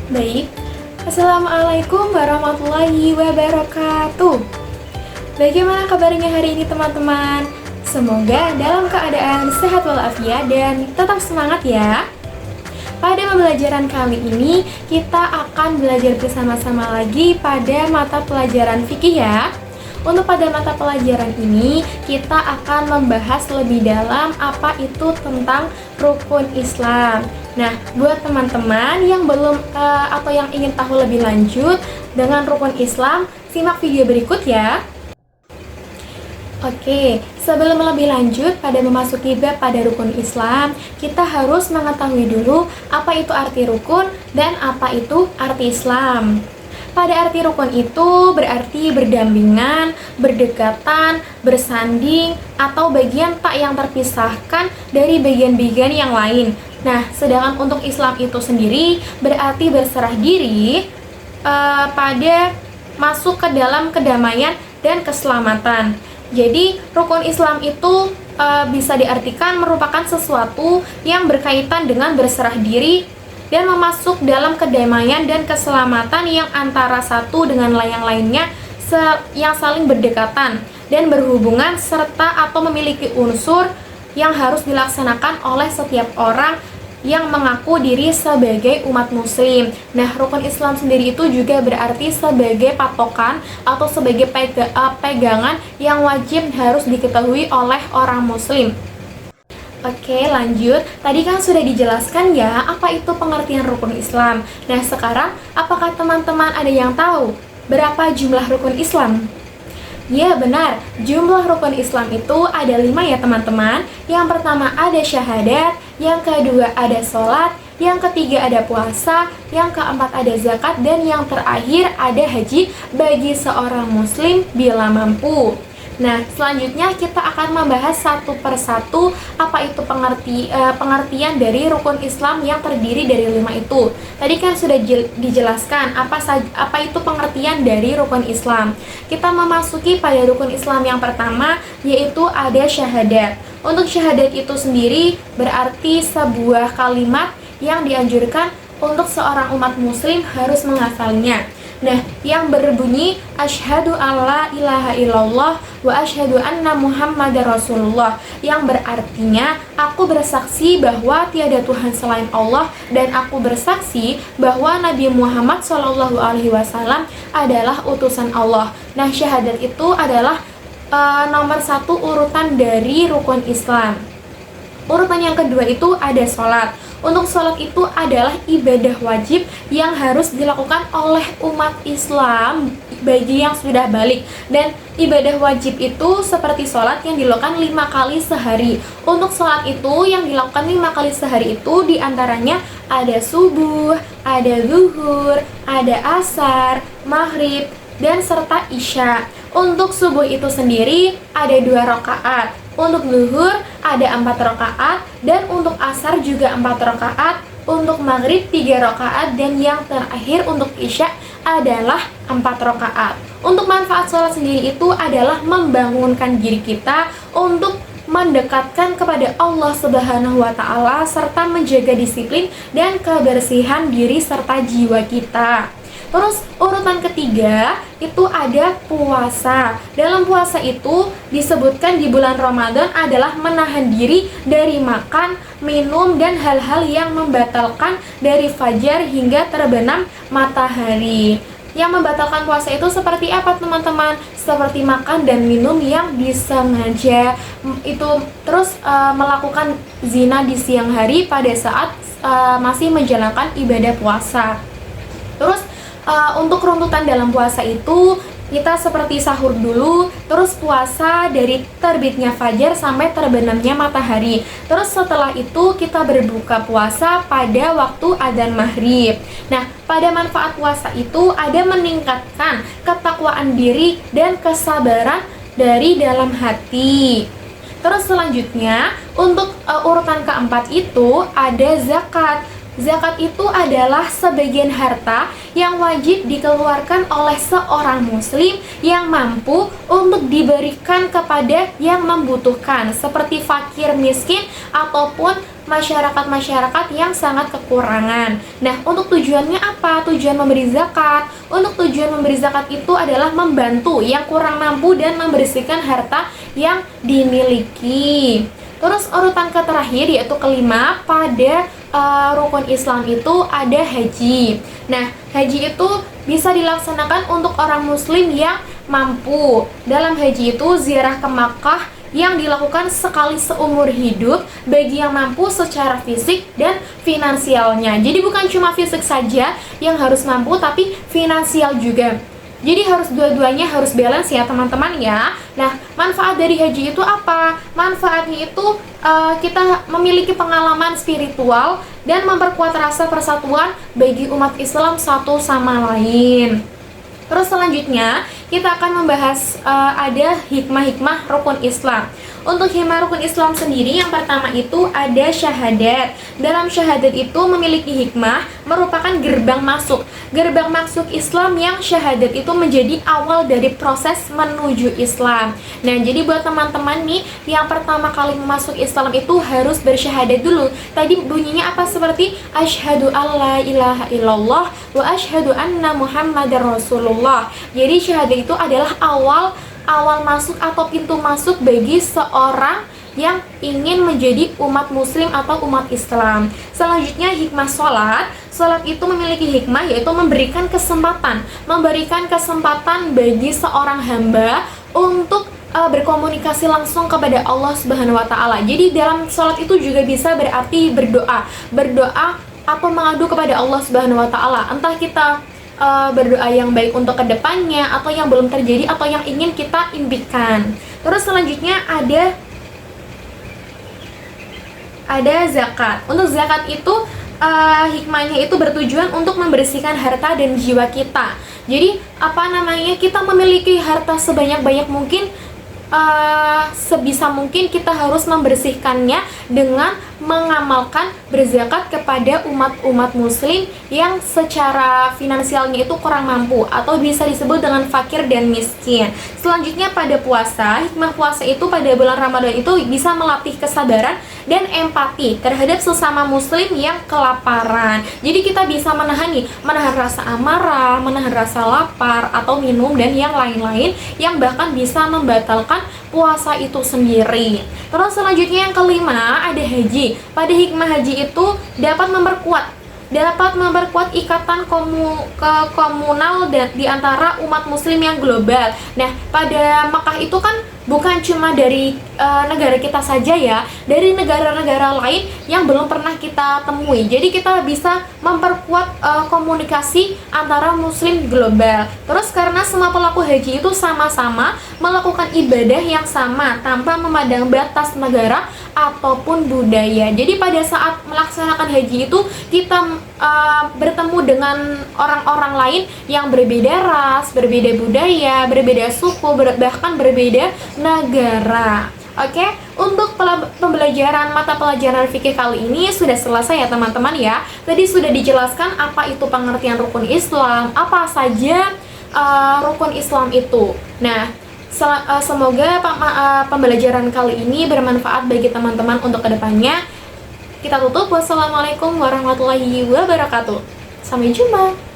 Baik, Assalamualaikum warahmatullahi wabarakatuh. Bagaimana kabarnya hari ini teman-teman? Semoga dalam keadaan sehat walafiat dan tetap semangat ya. Pada pembelajaran kali ini, kita akan belajar bersama-sama lagi pada mata pelajaran fikih ya. Untuk pada mata pelajaran ini, kita akan membahas lebih dalam apa itu tentang rukun Islam. Nah, buat teman-teman yang belum atau yang ingin tahu lebih lanjut dengan rukun Islam, simak video berikut ya. Oke, sebelum lebih lanjut pada memasuki bab pada rukun Islam, kita harus mengetahui dulu apa itu arti rukun dan apa itu arti Islam. Pada arti rukun itu berarti berdampingan, berdekatan, bersanding, atau bagian tak yang terpisahkan dari bagian-bagian yang lain. Nah, sedangkan untuk Islam itu sendiri berarti berserah diri pada masuk ke dalam kedamaian dan keselamatan. Jadi, rukun Islam itu bisa diartikan merupakan sesuatu yang berkaitan dengan berserah diri dan memasuk dalam kedamaian dan keselamatan yang antara satu dengan yang lainnya yang saling berdekatan dan berhubungan serta atau memiliki unsur yang harus dilaksanakan oleh setiap orang yang mengaku diri sebagai umat muslim. Nah, rukun Islam sendiri itu juga berarti sebagai patokan atau sebagai pegangan yang wajib harus diketahui oleh orang muslim. Oke, lanjut. Tadi kan sudah dijelaskan ya apa itu pengertian rukun Islam. Nah, sekarang apakah teman-teman ada yang tahu berapa jumlah rukun Islam? Ya, benar. Jumlah rukun Islam itu ada 5 ya teman-teman. Yang pertama ada syahadat, yang kedua ada sholat, yang ketiga ada puasa, yang keempat ada zakat, dan yang terakhir ada haji bagi seorang muslim bila mampu. Nah, selanjutnya kita akan membahas satu persatu apa itu pengertian dari rukun Islam yang terdiri dari 5 itu. Tadi kan sudah dijelaskan apa itu pengertian dari rukun Islam. Kita memasuki pada rukun Islam yang pertama, yaitu ada syahadat. Untuk syahadat itu sendiri berarti sebuah kalimat yang dianjurkan untuk seorang umat muslim harus menghafalnya. Nah, yang berbunyi asyhadu alla ilaha illallah wa asyhadu anna muhammadar rasulullah, yang berartinya aku bersaksi bahwa tiada Tuhan selain Allah dan aku bersaksi bahwa Nabi Muhammad SAW adalah utusan Allah. Nah, syahadat itu adalah nomor 1 urutan dari rukun Islam. Urutan yang kedua itu ada sholat. Untuk sholat itu adalah ibadah wajib yang harus dilakukan oleh umat Islam bagi yang sudah balik. Dan ibadah wajib itu seperti sholat yang dilakukan 5 kali sehari. Untuk sholat itu yang dilakukan 5 kali sehari itu diantaranya ada subuh, ada zuhur, ada asar, maghrib, dan serta isya. Untuk subuh itu sendiri ada 2 rakaat. Untuk zuhur ada 4 rakaat, dan untuk asar juga 4 rakaat, untuk maghrib 3 rakaat, dan yang terakhir untuk isya adalah 4 rakaat. Untuk manfaat sholat sendiri itu adalah membangunkan diri kita untuk mendekatkan kepada Allah Subhanahu wa Ta'ala serta menjaga disiplin dan kebersihan diri serta jiwa kita. Terus urutan ketiga itu ada puasa. Dalam puasa itu disebutkan di bulan Ramadan adalah menahan diri dari makan, minum, dan hal-hal yang membatalkan dari fajar hingga terbenam matahari. Yang membatalkan puasa itu seperti apa teman-teman? Seperti makan dan minum yang disengaja, itu terus melakukan zina di siang hari pada saat masih menjalankan ibadah puasa. Terus untuk runtutan dalam puasa itu kita seperti sahur dulu, terus puasa dari terbitnya fajar sampai terbenamnya matahari. Terus setelah itu kita berbuka puasa pada waktu adzan maghrib. Nah, pada manfaat puasa itu ada meningkatkan ketakwaan diri dan kesabaran dari dalam hati. Terus selanjutnya untuk urutan keempat itu ada zakat. Zakat itu adalah sebagian harta yang wajib dikeluarkan oleh seorang muslim yang mampu untuk diberikan kepada yang membutuhkan, seperti fakir miskin ataupun masyarakat-masyarakat yang sangat kekurangan. Nah, untuk tujuannya apa? Tujuan memberi zakat. Untuk tujuan memberi zakat itu adalah membantu yang kurang mampu dan membersihkan harta yang dimiliki. Terus urutan ke terakhir yaitu kelima, pada rukun Islam itu ada haji. Nah, haji itu bisa dilaksanakan untuk orang muslim yang mampu. Dalam haji itu ziarah ke Makkah yang dilakukan sekali seumur hidup bagi yang mampu secara fisik dan finansialnya. Jadi bukan cuma fisik saja yang harus mampu, tapi finansial juga. Jadi harus dua-duanya harus balance ya teman-teman ya. Nah, manfaat dari haji itu apa? Manfaatnya itu kita memiliki pengalaman spiritual dan memperkuat rasa persatuan bagi umat Islam satu sama lain. Terus selanjutnya kita akan membahas ada hikmah-hikmah rukun Islam. Untuk hikmah rukun Islam sendiri, yang pertama itu ada syahadat. Dalam syahadat itu memiliki hikmah, merupakan gerbang masuk. Gerbang masuk Islam yang syahadat itu menjadi awal dari proses menuju Islam. Nah, jadi buat teman-teman nih yang pertama kali masuk Islam itu harus bersyahadat dulu. Tadi bunyinya apa? Seperti asyhadu alla ilaha illallah wa asyhadu anna muhammadar rasulullah. Jadi syahadat itu adalah awal masuk atau pintu masuk bagi seorang yang ingin menjadi umat muslim atau umat Islam. Selanjutnya hikmah sholat. Sholat itu memiliki hikmah yaitu memberikan kesempatan bagi seorang hamba untuk berkomunikasi langsung kepada Allah Subhanahu wa taala. Jadi dalam sholat itu juga bisa berarti berdoa atau mengadu kepada Allah Subhanahu wa taala. Entah kita berdoa yang baik untuk kedepannya atau yang belum terjadi atau yang ingin kita impikan. Terus selanjutnya ada zakat. Untuk zakat itu hikmahnya itu bertujuan untuk membersihkan harta dan jiwa kita. Jadi kita memiliki harta sebanyak-banyak mungkin, sebisa mungkin kita harus membersihkannya dengan mengamalkan berzakat kepada umat muslim yang secara finansialnya itu kurang mampu atau bisa disebut dengan fakir dan miskin. Selanjutnya pada puasa, hikmah puasa itu pada bulan Ramadan itu bisa melatih kesabaran dan empati terhadap sesama muslim yang kelaparan. Jadi kita bisa menahan rasa amarah, menahan rasa lapar atau minum dan yang lain-lain yang bahkan bisa membatalkan puasa itu sendiri. Terus selanjutnya yang kelima ada haji. Pada hikmah haji itu dapat memperkuat ikatan komunal di antara umat muslim yang global. Nah, pada Mekah itu kan bukan cuma dari negara kita saja ya, dari negara-negara lain yang belum pernah kita temui. Jadi kita bisa memperkuat komunikasi antara muslim global. Terus karena semua pelaku haji itu sama-sama melakukan ibadah yang sama tanpa memandang batas negara ataupun budaya. Jadi pada saat melaksanakan haji itu kita bertemu dengan orang-orang lain yang berbeda ras, berbeda budaya, berbeda suku, bahkan berbeda negara. Oke, untuk pembelajaran mata pelajaran fikih kali ini sudah selesai ya teman-teman ya. Tadi sudah dijelaskan apa itu pengertian rukun Islam, apa saja rukun Islam itu. Nah, semoga pembelajaran kali ini bermanfaat bagi teman-teman untuk kedepannya. Kita tutup. Wassalamualaikum warahmatullahi wabarakatuh. Sampai jumpa.